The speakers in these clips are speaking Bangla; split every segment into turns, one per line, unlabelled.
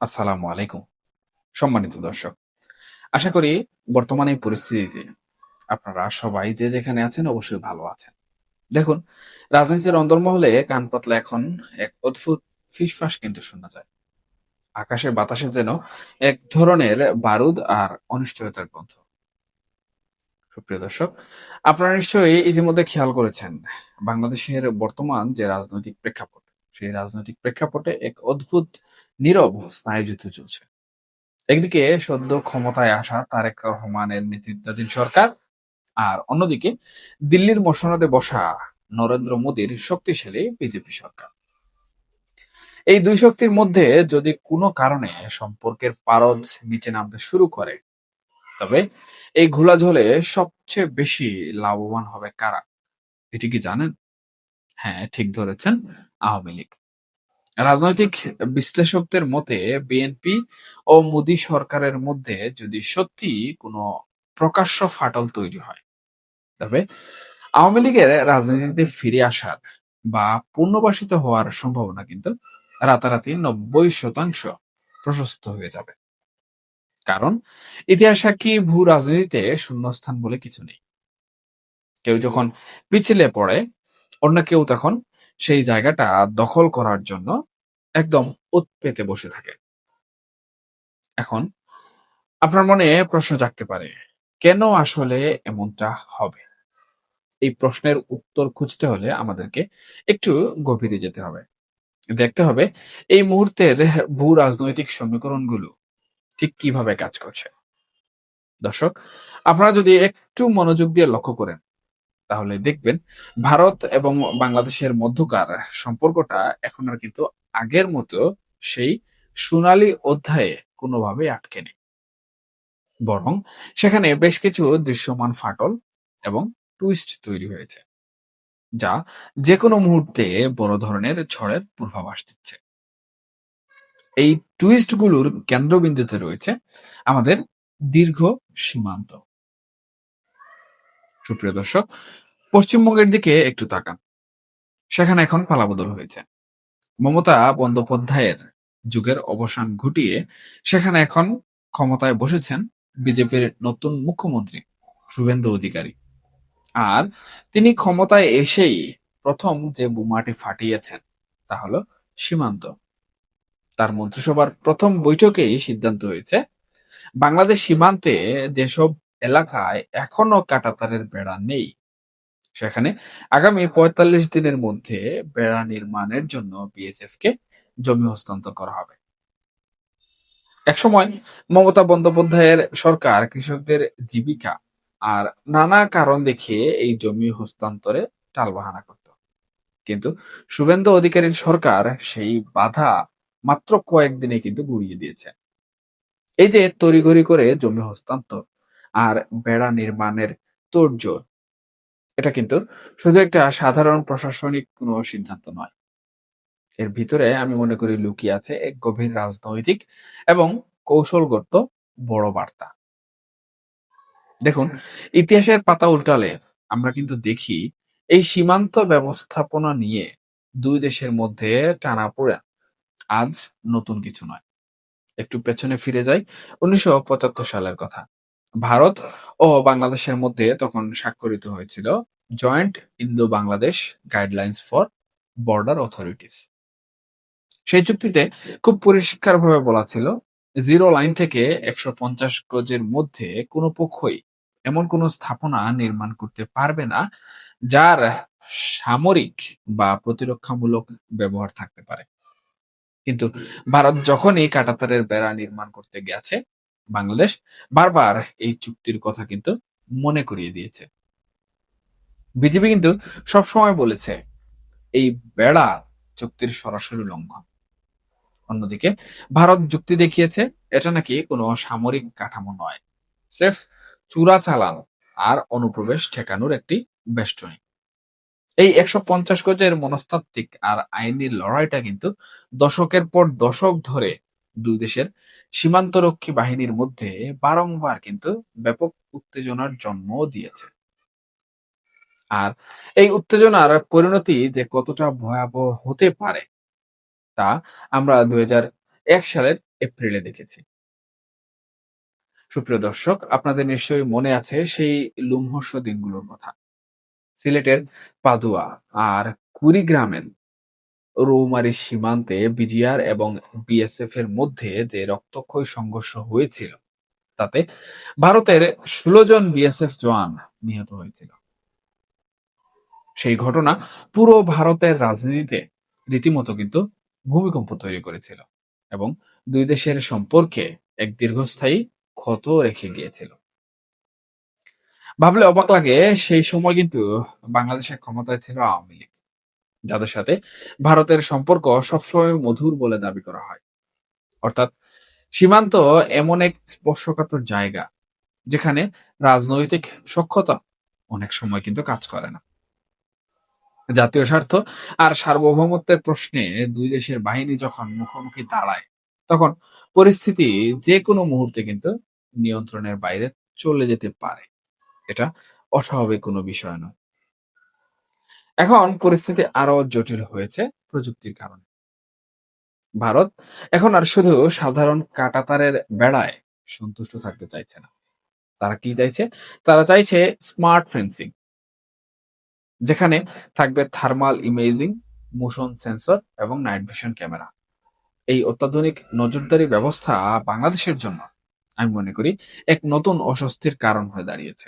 আসসালামু আলাইকুম। সম্মানিত দর্শক, আশা করি বর্তমানে এই পরিস্থিতিতে আপনারা সবাই যে যেখানে আছেন অবশ্যই ভালো আছেন। দেখুন, রাজনীতির অন্দরমহলে কান পাতলে এখন এক অদ্ভুত ফিসফাস কিন্তু শোনা যায়। আকাশে বাতাসে যেন এক ধরনের বারুদ আর অনিশ্চয়তার গন্ধ। সুপ্রিয় দর্শক, আপনারা নিশ্চয়ই ইতিমধ্যে খেয়াল করেছেন বাংলাদেশের বর্তমান যে রাজনৈতিক প্রেক্ষাপট, সেই রাজনৈতিক প্রেক্ষাপটে এক অদ্ভুত নীরব স্নায়ুযুদ্ধ চলছে। একদিকে সদ্য ক্ষমতায় আসা তারেক রহমানের নেতৃত্বাধীন সরকার, আর অন্যদিকে দিল্লির মসনদে বসা নরেন্দ্র মোদীর শক্তিশালী বিজেপি সরকার। এই দুই শক্তির মধ্যে যদি কোনো কারণে সম্পর্কের পারদ নিচে নামতে শুরু করে, তবে এই ঘোলাঝোলে সবচেয়ে বেশি লাভবান হবে কারা? এটি কি জানেন? হ্যাঁ, ঠিক ধরেছেন, আওয়ামী লীগ। রাজনৈতিক বিশ্লেষকদের মতে বিএনপি ও মোদী সরকারের মধ্যে যদি সত্যি কোনো প্রকাশ্য ফাটল তৈরি হয়, তবে আওয়ামী লীগের রাজনীতিতে ফিরে আসার বা পুনর্বাসিত হওয়ার সম্ভাবনা কিন্তু রাতারাতি 90% প্রশস্ত হয়ে যাবে। কারণ ইতিহাস সাক্ষী ভূ রাজনীতিতে শূন্যস্থান বলে কিছু নেই। কেউ যখন পিছলে পড়ে, অন্য কেউ তখন সেই জায়গাটা দখল করার জন্য একদম ওত পেতে বসে থাকে। এখন আপনার মনে প্রশ্ন জাগতে পারে, কেন আসলে এমনটা হবে? এই প্রশ্নের উত্তর খুঁজতে হলে আমাদেরকে একটু গভীরে যেতে হবে। দেখতে হবে এই মুহূর্তের ভূ রাজনৈতিক সমীকরণগুলো ঠিক কিভাবে কাজ করছে। দর্শক, আপনারা যদি একটু মনোযোগ দিয়ে লক্ষ্য করেন, তাহলে দেখবেন ভারত এবং বাংলাদেশের মধ্যকার সম্পর্কটা এখন আর কিন্তু আগের মতো সেই সোনালী অধ্যায়ে কোনোভাবে আটকে নেই। বরং সেখানে বেশ কিছু দৃশ্যমান ফাটল এবং টুইস্ট তৈরি হয়েছে, যা যেকোনো মুহূর্তে বড় ধরনের ঝড়ের পূর্বাভাস দিচ্ছে। এই টুইস্ট গুলোর কেন্দ্রবিন্দুতে রয়েছে আমাদের দীর্ঘ সীমান্ত। সুপ্রিয় দর্শক, পশ্চিমবঙ্গের দিকে একটু তাকান। সেখানে এখন পালাবদল হয়েছে। মমতা বন্দ্যোপাধ্যায়ের যুগের অবসান ঘটিয়ে সেখানে এখন ক্ষমতায় বসেছেন বিজেপির নতুন মুখ্যমন্ত্রী শুভেন্দু অধিকারী। আর তিনি ক্ষমতায় এসেই প্রথম যে বোমাটি ফাটিয়েছেন তা হলো সীমান্ত। তার মন্ত্রিসভার প্রথম বৈঠকেই সিদ্ধান্ত হয়েছে বাংলাদেশ সীমান্তে যেসব এলাকায় এখনো কাঁটাতারের বেড়া নেই, সেখানে আগামী ৪৫ দিনের মধ্যে বেড়া নির্মাণের জন্য বিএসএফ কে জমি হস্তান্তর করা হবে। একসময় মমতা বন্দ্যোপাধ্যায়ের সরকার কৃষকদের জীবিকা আর নানা কারণ দেখিয়ে এই জমি হস্তান্তরে টালবাহানা করত, কিন্তু শুভেন্দু অধিকারীর সরকার সেই বাধা মাত্র কয়েকদিনে কিন্তু গুড়িয়ে দিয়েছে। এই যে তড়িঘড়ি করে জমি হস্তান্তর আর বেড়া নির্মাণের তোড়জোড়, এটা কিন্তু শুধু একটা সাধারণ প্রশাসনিক কোনো সিদ্ধান্ত নয়। এর ভিতরে আমি মনে করি লুকিয়ে আছে এক গভীর রাজনৈতিক এবং কৌশলগত বড় বার্তা। দেখুন, ইতিহাসের পাতা উল্টালে আমরা কিন্তু দেখি এই সীমান্ত ব্যবস্থাপনা নিয়ে দুই দেশের মধ্যে টানাপোড়েন আজ নতুন কিছু নয়। একটু পেছনে ফিরে যাই, ১৯৭৫ সালের কথা। ভারত ও বাংলাদেশের মধ্যে তখন স্বাক্ষরিত হয়েছিল joint Indo Bangladesh guidelines for border authorities. সেই চুক্তিতে খুব পরিষ্কারভাবে বলা ছিল, জিরো লাইন থেকে ১৫০ গজের মধ্যে কোনো পক্ষই এমন কোনো স্থাপনা নির্মাণ করতে পারবে না যার সামরিক বা প্রতিরক্ষামূলক ব্যবহার থাকতে পারে। কিন্তু ভারত যখনই কাঁটাতারের বেড়া নির্মাণ করতে গেছে, বাংলাদেশ বারবার এই চুক্তির কথা কিন্তু মনে করিয়ে দিয়েছে। বিজেপি কিন্তু সবসময় বলেছে এই বেড়া চুক্তির সরাসরি লঙ্ঘন। অন্যদিকে ভারত যুক্তি দেখিয়েছে এটা নাকি কোনো সামরিক কাঠামো নয়, স্রেফ চোরাচালান আর অনুপ্রবেশ ঠেকানোর একটি বেষ্টনী। এই ১৫০ গজের মনস্তাত্ত্বিক আর আইনি লড়াইটা কিন্তু দশকের পর দশক ধরে দুই দেশের সীমান্তরক্ষী বাহিনীর মধ্যে বারংবার কিন্তু ব্যাপক উত্তেজনার জন্ম দিয়েছে। আর এই উত্তেজনার পরিণতি যে কতটা ভয়াবহ হতে পারে তা আমরা সালের এপ্রিলে দেখেছি। সুপ্রিয় দর্শক, আপনাদের নিশ্চয়ই মনে আছে সেই লোমহর্ষক দিনগুলোর কথা। সিলেটের পাদুয়া আর কুড়িগ্রামের রৌমারী সীমান্তে বিজিআর এবং বিএসএফ এর মধ্যে যে রক্তক্ষয়ী সংঘর্ষ হয়েছিল, তাতে ভারতের ১৬ জন বিএসএফ জওয়ান নিহত হয়েছিল। সেই ঘটনা পুরো ভারতের রাজনীতিতে রীতিমতো কিন্তু ভূমিকম্প তৈরি করেছিল এবং দুই দেশের সম্পর্কে এক দীর্ঘস্থায়ী ক্ষত রেখে গিয়েছিল। ভাবলে অবাক লাগে, সেই সময় কিন্তু বাংলাদেশের ক্ষমতায় ছিল আওয়ামী লীগ, যাদের সাথে ভারতের সম্পর্ক সবসময় মধুর বলে দাবি করা হয়। অর্থাৎ সীমান্ত এমন এক স্পর্শকাতর জায়গা যেখানে রাজনৈতিক সখ্যতা অনেক সময় কিন্তু কাজ করে না। জাতীয় স্বার্থ আর সার্বভৌমত্বের প্রশ্নে দুই দেশের বাহিনী যখন মুখোমুখি দাঁড়ায়, তখন পরিস্থিতি যে কোনো মুহূর্তে কিন্তু নিয়ন্ত্রণের বাইরে চলে যেতে পারে। এটা অস্বাভাবিক কোনো বিষয় নয়। এখন পরিস্থিতি আরো জটিল হয়েছে প্রযুক্তির কারণে। ভারত এখন আর শুধু সাধারণ কাঁটাতারের বেড়ায় সন্তুষ্ট থাকতে চাইছে না। তারা কি চাইছে? তারা চাইছে স্মার্ট ফেন্সিং, যেখানে থাকবে থার্মাল ইমেজিং, মোশন সেন্সর এবং নাইট ভিশন ক্যামেরা। এই অত্যাধুনিক নজরদারি ব্যবস্থা বাংলাদেশের জন্য, আমি মনে করি, এক নতুন অস্বস্তির কারণ হয়ে দাঁড়িয়েছে।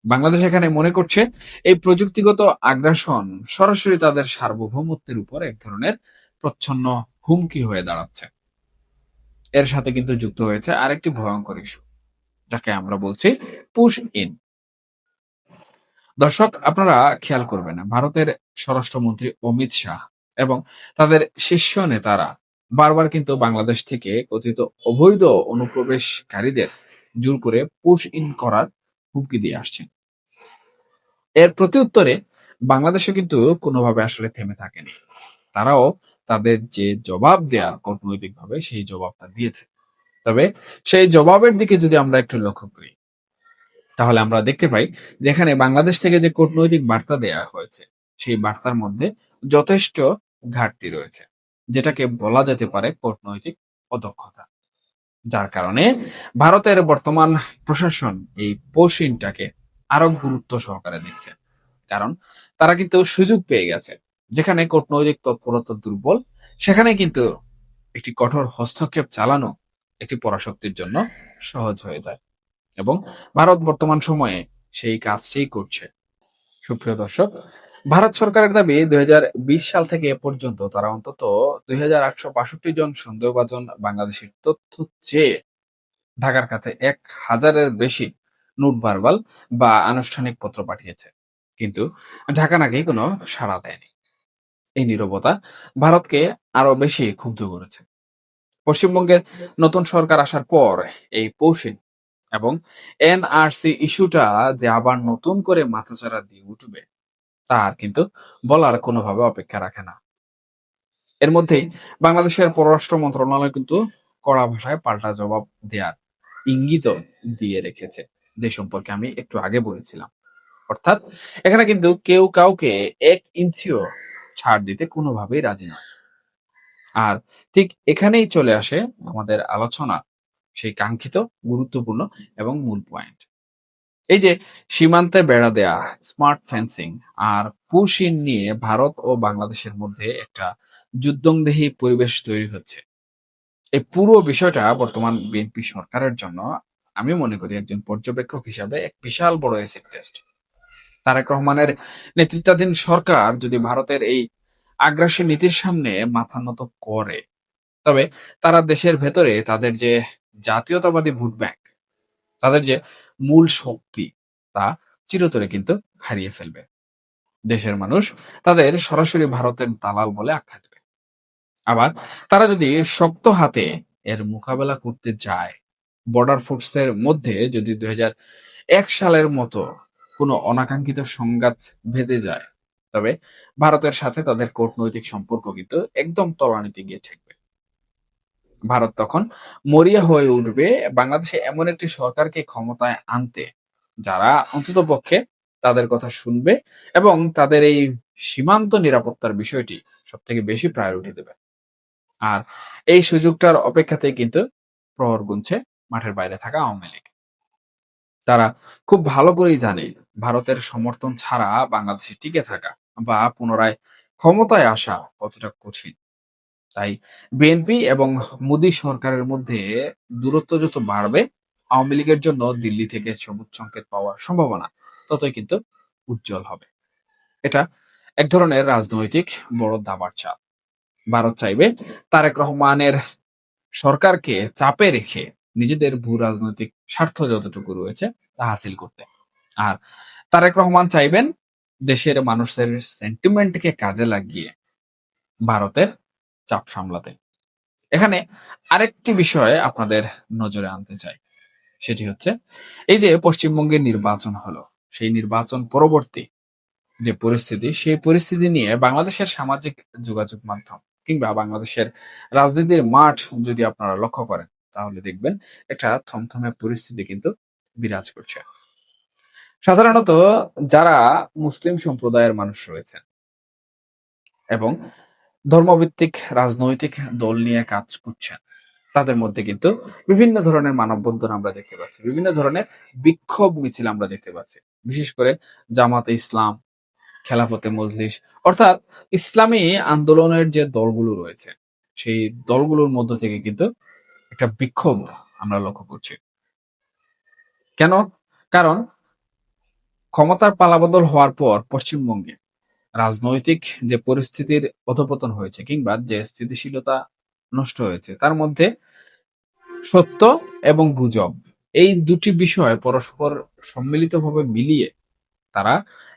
বাংলাদেশ এখানে মনে করছে এই প্রযুক্তিগত আগ্রাসন সরাসরি তাদের সার্বভৌমত্বের উপর এক ধরনের প্রচ্ছন্ন হুমকি হয়ে দাঁড়াচ্ছে। এর সাথে কিন্তু যুক্ত হয়েছে আরেকটি ভয়ঙ্কর ইস্যু, যাকে আমরা বলছি পুশ ইন। দর্শক, আপনারা খেয়াল করবেন, ভারতের স্বরাষ্ট্রমন্ত্রী অমিত শাহ এবং তাদের শীর্ষ নেতারা বারবার কিন্তু বাংলাদেশ থেকে কথিত অবৈধ অনুপ্রবেশকারীদের জোর করে পুশ ইন করার হুমকি দিয়ে আসছেন। এর প্রত্যুত্তরে বাংলাদেশও কিন্তু কোনোভাবে আসলে থেমে থাকেনি। তারাও তাদের যে জবাব দেওয়ার কূটনৈতিকভাবে সেই জবাবটা দিয়েছে। তবে সেই জবাবের দিকে যদি আমরা একটু লক্ষ্য করি, তাহলে আমরা দেখতে পাই যেখানে বাংলাদেশ থেকে যে কূটনৈতিক বার্তা দেয়া হয়েছে, সেই বার্তার মধ্যে যথেষ্ট ঘাটতি রয়েছে, যেটাকে বলা যেতে পারে কূটনৈতিক অদক্ষতা। যার কারণে ভারতের বর্তমান প্রশাসন এই পশ্চিমটাকে আরো গুরুত্ব সহকারে দিচ্ছে। কারণ তারা কিন্তু সুযোগ পেয়ে গেছে, যেখানে কূটনৈতিক তৎপরতা দুর্বল, সেখানে কিন্তু একটি কঠোর হস্তক্ষেপ চালানো একটি পরাশক্তির জন্য সহজ হয়ে যায় এবং ভারত বর্তমান সময়ে সেই কাজটাই করছে। সুপ্রিয় দর্শক, ভারত সরকারের দাবি ২০২০ সাল থেকে এ পর্যন্ত তারা অন্তত ২,৮৬২ জন সন্দেহভাজন বাংলাদেশের তথ্য চেয়ে ঢাকার কাছে ১,০০০-এর বেশি নোট ভার্বাল বা আনুষ্ঠানিক পত্র পাঠিয়েছে, কিন্তু ঢাকা নাকি কোনো সাড়া দেয়নি। এই নীরবতা ভারতকে আরো বেশি ক্ষুব্ধ করেছে। পশ্চিমবঙ্গের নতুন সরকার আসার পর এই পৌষিন এবং এনআরসি ইস্যুটা যে আবার নতুন করে মাথাচাড়া দিয়ে উঠবে, তার কিন্তু বলার কোনোভাবে অপেক্ষা রাখে না। এর মধ্যেই বাংলাদেশের পররাষ্ট্র মন্ত্রণালয় কিন্তু কড়া ভাষায় পাল্টা জবাব দেওয়ার ইঙ্গিত দিয়ে রেখেছে, যে সম্পর্কে আমি একটু আগে বলেছিলাম। অর্থাৎ এখানে কিন্তু কেউ কাউকে ১ ইঞ্চিও ছাড় দিতে কোনোভাবেই রাজি নয়। আর ঠিক এখানেই চলে আসে আমাদের আলোচনা সেই কাঙ্ক্ষিত, গুরুত্বপূর্ণ এবং মূল পয়েন্ট। এই যে সীমান্তে বেড়া দেয়া, স্মার্ট ফেন্সিং আর পুশ ইন নিয়ে ভারত ও বাংলাদেশের মধ্যে একটা যুদ্ধংদেহী পরিবেশ তৈরি হচ্ছে। এই পুরো বিষয়টা বর্তমান বিএনপি সরকারের জন্য, আমি মনে করি একজন পর্যবেক্ষক হিসাবে, এক বিশাল বড় অ্যাসিড টেস্ট। তারেক রহমানের নেতৃত্বাধীন সরকার যদি ভারতের এই আগ্রাসী নীতির সামনে মাথা নত করে, তবে তারা দেশের ভেতরে তাদের যে জাতীয়তাবাদী ভোট ব্যাংক, তাদের যে মূল শক্তি, তা চিরতরে কিন্তু হারিয়ে ফেলবে। দেশের মানুষ তাদের সরাসরি ভারতের দালাল বলে আখ্যা দেবে। আবার তারা যদি শক্ত হাতে এর মোকাবেলা করতে যায়, বর্ডার ফোর্সের মধ্যে যদি ২০০১ সালের মতো কোনো অনাকাঙ্ক্ষিত সংঘাত বেঁধে যায়, তবে ভারতের সাথে তাদের কূটনৈতিক সম্পর্ক কিন্তু একদম তলানিতে গিয়ে ঠেকবে। ভারত তখন মরিয়া হয়ে উঠবে বাংলাদেশে এমন একটি সরকারকে ক্ষমতায় আনতে, যারা অন্ততপক্ষে তাদের কথা শুনবে এবং তাদের এই সীমান্ত নিরাপত্তার বিষয়টি সবথেকে বেশি প্রায়োরিটি দেবে। আর এই সুযোগটার অপেক্ষাতেই কিন্তু প্রহর গুনছে মাঠের বাইরে থাকা আওয়ামী লীগ। তারা খুব ভালো করেই জানে ভারতের সমর্থন ছাড়া বাংলাদেশে টিকে থাকা বা পুনরায় ক্ষমতায় আসা কতটা কঠিন। তাই বিএনপি এবং মোদী সরকারের মধ্যে দূরত্ব যত বাড়বে, আওয়ামী লীগের জন্য দিল্লি থেকে সবুজ সংকেত পাওয়ার সম্ভাবনা ততই কিন্তু উজ্জ্বল হবে। এটা এক ধরনের রাজনৈতিক বড় দাবার চাল। ভারত চাইবে তারেক রহমানের সরকারকে চাপে রেখে নিজেদের ভূ রাজনৈতিক স্বার্থ যতটুকু রয়েছে তা হাসিল করতে। আর তারেক রহমান চাইবেন দেশের মানুষের সেন্টিমেন্টকে কাজে লাগিয়ে ভারতের চাপ সামলাতে। এখানে আরেকটি বিষয় আপনাদের নজরে আনতে চাই, সেটি হচ্ছে এই যে পশ্চিমবঙ্গের নির্বাচন হলো, সেই নির্বাচন পরবর্তী যে পরিস্থিতি, সেই পরিস্থিতি নিয়ে বাংলাদেশের সামাজিক যোগাযোগ মাধ্যম কিংবা বাংলাদেশের রাজনীতির মাঠ যদি আপনারা লক্ষ্য করেন, তাহলে দেখবেন একটা থমথমে পরিস্থিতি কিন্তু বিরাজ করছে। সাধারণত যারা মুসলিম সম্প্রদায়ের মানুষ রয়েছেন এবং ধর্মভিত্তিক রাজনৈতিক দল নিয়ে কাজ করছেন, তাদের মধ্যে কিন্তু বিভিন্ন ধরনের মানববন্ধন আমরা দেখতে পাচ্ছি, বিভিন্ন ধরনের বিক্ষোভ মিছিল আমরা দেখতে পাচ্ছি। বিশেষ করে জামাতে ইসলাম, খেলাফতে মজলিস, অর্থাৎ ইসলামী আন্দোলনের যে দলগুলো রয়েছে, সেই দলগুলোর মধ্য থেকে কিন্তু একটা বিক্ষোভ আমরা লক্ষ্য করছি। কেন? কারণ ক্ষমতার পালাবদল হওয়ার পর পশ্চিমবঙ্গে রাজনৈতিক যে পরিস্থিতির অধপতন হয়েছে কিংবা যে স্থিতিশীলতা নষ্ট হয়েছে, তার মধ্যে সত্য এবং গুজব, এই দুটি বিষয় পরস্পর সম্মিলিতভাবে মিলিয়ে তারা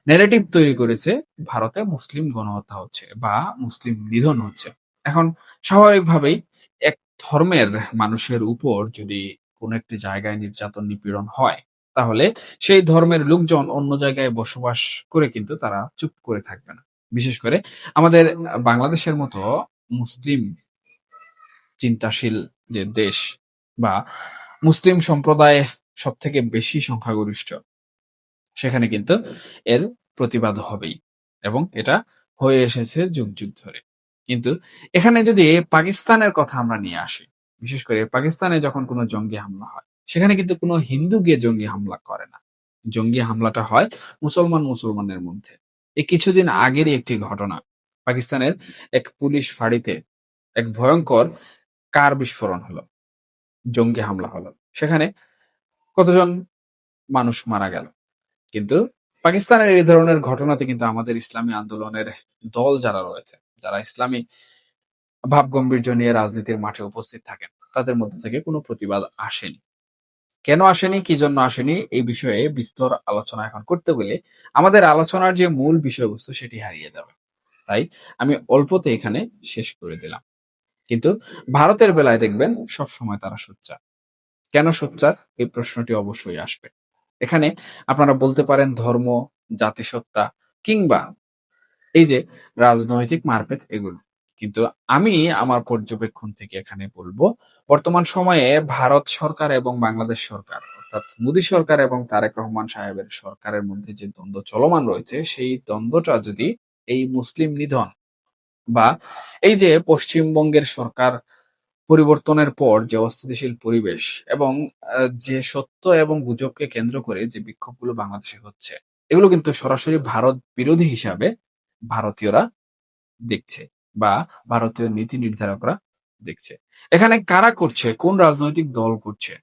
ন্যারেটিভ তৈরি করেছে ভারতে মুসলিম গণহত্যা হচ্ছে বা মুসলিম নিধন হচ্ছে। এখন স্বাভাবিকভাবেই এক ধর্মের মানুষের উপর যদি কোনো একটি জায়গায় নির্যাতন নিপীড়ন হয়, তাহলে সেই ধর্মের লোকজন অন্য জায়গায় বসবাস করে কিন্তু তারা চুপ করে থাকবে না। বিশেষ করে আমাদের বাংলাদেশের মতো মুসলিম চিন্তাশীল যে দেশ বা মুসলিম সম্প্রদায় সব থেকে বেশি সংখ্যাগরিষ্ঠ, সেখানে কিন্তু এর প্রতিবাদ হবেই এবং এটা হয়ে এসেছে যুগ যুগ ধরে। কিন্তু এখানে যদি পাকিস্তানের কথা আমরা নিয়ে আসি, বিশেষ করে পাকিস্তানে যখন কোনো জঙ্গি হামলা হয়, সেখানে কিন্তু কোনো হিন্দু গিয়ে জঙ্গি হামলা করে না। জঙ্গি হামলাটা হয় মুসলমানের মধ্যে। এই কিছুদিন আগেরই একটি ঘটনা, পাকিস্তানের এক পুলিশ ফাঁড়িতে এক ভয়ঙ্কর কার বিস্ফোরণ হলো, জঙ্গি হামলা হলো। সেখানে কতজন মানুষ মারা গেল। কিন্তু পাকিস্তানের এই ধরনের ঘটনাতে কিন্তু আমাদের ইসলামী আন্দোলনের দল যারা রয়েছে, যারা ইসলামী ভাবগম্ভীর্য নিয়ে রাজনীতির মাঠে উপস্থিত থাকেন, তাদের মধ্যে থেকে কোনো প্রতিবাদ আসেনি। কেন আসেনি, কি জন্য আসেনি, এই বিষয়ে বিস্তর আলোচনা এখন করতে গেলে আমাদের আলোচনার যে মূল বিষয়বস্তু সেটি হারিয়ে যাবে। তাই আমি অল্পতে এখানে শেষ করে দিলাম। কিন্তু ভারতের বেলায় দেখবেন সব সময় তারা সোচ্চার। কেন সোচ্চার, এই প্রশ্নটি অবশ্যই আসবে। এখানে আপনারা বলতে পারেন ধর্ম, জাতিসত্তা কিংবা এই যে রাজনৈতিক মারপ্যাচ এগুলো। কিন্তু আমি আমার পর্যবেক্ষণ থেকে এখানে বলবো, বর্তমান সময়ে ভারত সরকার এবং বাংলাদেশ সরকার, অর্থাৎ মোদী সরকার এবং তারেক রহমান সাহেবের সরকারের মধ্যে যে দ্বন্দ্ব চলমান রয়েছে, সেই দ্বন্দ্বটা যদি এই মুসলিম নিধন বা এই যে পশ্চিমবঙ্গের সরকার পরিবর্তনের পর যে অস্থিতিশীল পরিবেশ এবং যে সত্য এবং গুজবকে কেন্দ্র করে যে বিক্ষোভগুলো বাংলাদেশে হচ্ছে, এগুলো কিন্তু সরাসরি ভারত বিরোধী হিসাবে ভারতীয়রা দেখছে বা ভারতীয় নীতি নির্ধারকরা দেখছে। এখানে কারা করছে, কোন রাজনৈতিক দল করছে,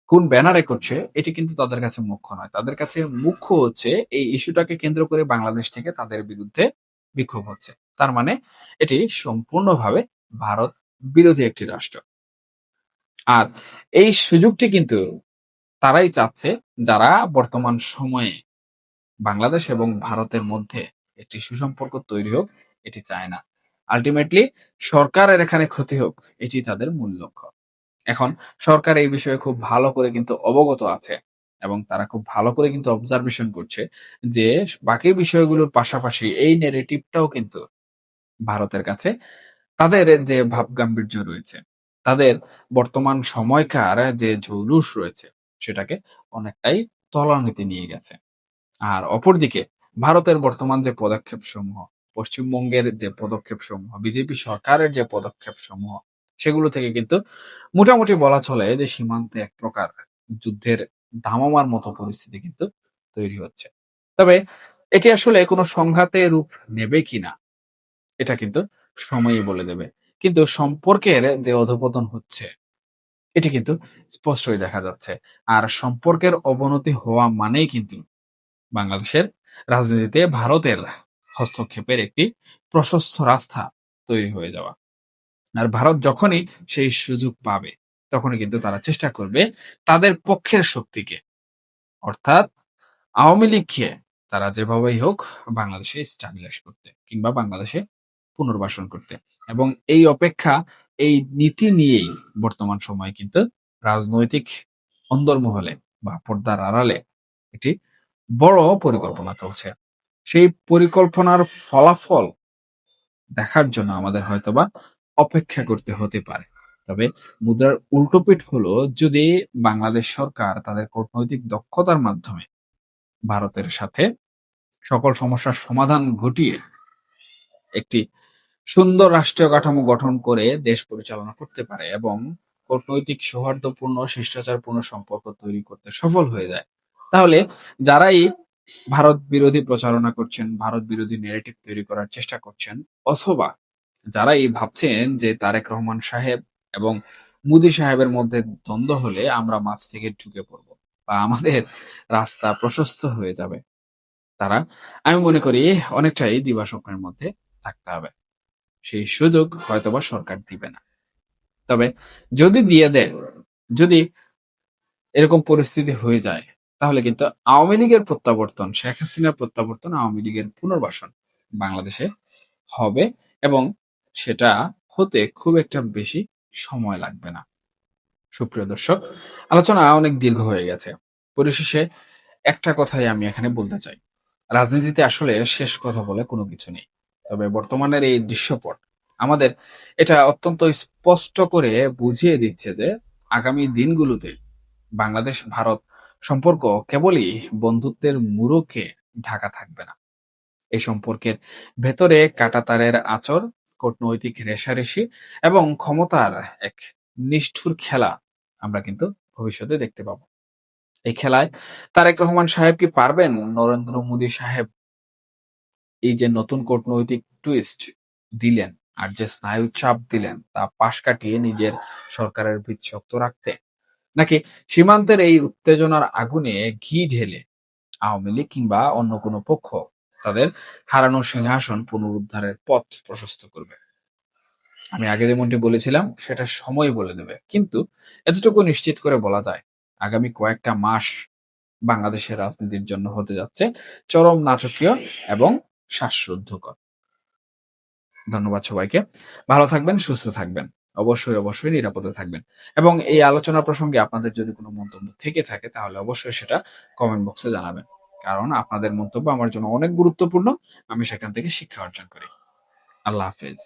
কোন ব্যানারে করছে, এটি কিন্তু তাদের কাছে মুখ্য নয়। তাদের কাছে মুখ্য হচ্ছে এই ইস্যুটাকে কেন্দ্র করে বাংলাদেশ থেকে তাদের বিরুদ্ধে বিক্ষোভ হচ্ছে। তার মানে এটি সম্পূর্ণভাবে ভারত বিরোধী একটি রাষ্ট্র। আর এই সুযোগটি কিন্তু তারাই চাচ্ছে, যারা বর্তমান সময়ে বাংলাদেশ এবং ভারতের মধ্যে একটি সুসম্পর্ক তৈরি হোক, এটি চায় না। আলটিমেটলি সরকারের এখানে ক্ষতি হোক, এটি তাদের মূল লক্ষ্য। এখন সরকার এই বিষয়ে খুব ভালো করে কিন্তু অবগত আছে এবং তারা খুব ভালো করে কিন্তু অবজারভেশন করছে যে বাকি বিষয়গুলোর পাশাপাশি এই নেরেটিভটাও কিন্তু ভারতের কাছে তাদের যে ভাবগাম্ভীর্য রয়েছে, তাদের বর্তমান সময়কার যে জৌলুস রয়েছে, সেটাকে অনেকটাই তলানিতে নিয়ে গেছে। আর অপরদিকে ভারতের বর্তমান যে পদক্ষেপ সমূহ, পশ্চিমবঙ্গের যে পদক্ষেপ সমূহ, বিজেপি সরকারের যে পদক্ষেপ সমূহ, সেগুলো থেকে কিন্তু মোটামুটি বলা চলে যে সীমান্তে এক প্রকার যুদ্ধের দামামার মতো পরিস্থিতি কিন্তু তৈরি হচ্ছে। তবে এটি আসলে কোনো সংঘাতে রূপ নেবে কিনা এটা কিন্তু সময়ই বলে দেবে। কিন্তু সম্পর্কের যে অধঃপতন হচ্ছে এটি কিন্তু স্পষ্টই দেখা যাচ্ছে। আর সম্পর্কের অবনতি হওয়া মানেই কিন্তু বাংলাদেশের রাজনীতিতে ভারতের হস্তক্ষেপের একটি প্রশস্ত রাস্তা তৈরি হয়ে যাওয়া। আর ভারত যখনই সেই সুযোগ পাবে, তখনই কিন্তু তারা চেষ্টা করবে তাদের পক্ষের শক্তিকে, অর্থাৎ আওয়ামী লীগকে তারা যেভাবেই হোক বাংলাদেশে স্টাবলিশ করতে কিংবা বাংলাদেশে পুনর্বাসন করতে। এবং এই অপেক্ষা, এই নীতি নিয়েই বর্তমান সময়ে কিন্তু রাজনৈতিক অন্দরমহলে বা পর্দার আড়ালে একটি বড় পরিকল্পনা চলছে। সেই পরিকল্পনার ফলাফল দেখার জন্য আমাদের হয়তোবা অপেক্ষা করতে হতে পারে। তবে মুদ্রার উল্টো পিঠ হলো, যদি বাংলাদেশ সরকার তাদের কূটনৈতিক দক্ষতার মাধ্যমে ভারতের সাথে সকল সমস্যার সমাধান ঘটিয়ে একটি সুন্দর রাষ্ট্রীয় কাঠামো গঠন করে দেশ পরিচালনা করতে পারে এবং কূটনৈতিক সৌহার্দ্যপূর্ণ শিষ্টাচারপূর্ণ সম্পর্ক তৈরি করতে সফল হয়ে যায়, তাহলে যারাই ভারত বিরোধী প্রচারণা করছেন, ভারত বিরোধী ন্যারেটিভ তৈরি করার চেষ্টা করছেন, অথবা যারাই ভাবছেন যে তারেক রহমান সাহেব এবং মোদী সাহেবের মধ্যে দ্বন্দ্ব হলে আমরা মাঝ থেকে ঢুকে পড়বো বা আমাদের রাস্তা প্রশস্ত হয়ে যাবে, তারা, আমি মনে করি, অনেকটাই দিবাস্বপ্নের মধ্যে থাকতে হবে। সেই সুযোগ হয়তোবা সরকার দিবে না। তবে যদি দিয়ে দেয়, যদি এরকম পরিস্থিতি হয়ে যায়, তাহলে কিন্তু আওয়ামী লীগের প্রত্যাবর্তন, শেখ হাসিনার প্রত্যাবর্তন, আওয়ামী লীগের পুনর্বাসন বাংলাদেশে হবে এবং সেটা হতে খুব একটা বেশি সময় লাগবে না। সুপ্রিয় দর্শক, আলোচনা অনেক দীর্ঘ হয়ে গেছে। পরিশেষে একটা কথাই আমি এখানে বলতে চাই, রাজনীতিতে আসলে শেষ কথা বলে কোনো কিছু নেই। তবে বর্তমানের এই দৃশ্যপট আমাদের এটা অত্যন্ত স্পষ্ট করে বুঝিয়ে দিচ্ছে যে আগামী দিনগুলোতে বাংলাদেশ ভারত সম্পর্ক কেবলই বন্ধুত্বের মুরুকে ঢাকা থাকবে না। এই সম্পর্কের ভেতরে কাঁটাতারের আঁচড়, কূটনৈতিক রেষারেষি এবং ক্ষমতার এক নিষ্ঠুর খেলা আমরা কিন্তু ভবিষ্যতে দেখতে পাবো। এই খেলায় তারেক রহমান সাহেব কি পারবেন নরেন্দ্র মোদী সাহেব এই যে নতুন কূটনৈতিক টুইস্ট দিলেন আর যে স্নায়ু চাপ দিলেন তা পাশ কাটিয়ে নিজের সরকারের ভিত শক্ত রাখতে, নাকি সীমান্তের এই উত্তেজনার আগুনে ঘি ঢেলে আওয়ামী লীগ কিংবা অন্য কোনো পক্ষ তাদের হারানো সিংহাসন পুনরুদ্ধারের পথ প্রশস্ত করবে? আমি আগে যেমনটি বলেছিলাম সেটা সময় বলে দেবে, কিন্তু এতটুকু নিশ্চিত করে বলা যায় আগামী কয়েকটা মাস বাংলাদেশের রাজনীতির জন্য হতে যাচ্ছে চরম নাটকীয় এবং শ্বাসরুদ্ধকর। ধন্যবাদ সবাইকে। ভালো থাকবেন, সুস্থ থাকবেন। অবশ্যই, অবশ্যই নিরাপদে থাকবেন। এবং এই আলোচনা প্রসঙ্গে আপনাদের যদি কোনো মন্তব্য থেকে থাকে তাহলে অবশ্যই সেটা কমেন্ট বক্সে জানাবেন। কারণ আপনাদের মন্তব্য আমার জন্য অনেক গুরুত্বপূর্ণ। আমি সেখান থেকে শিক্ষা অর্জন করি। আল্লাহ হাফেজ।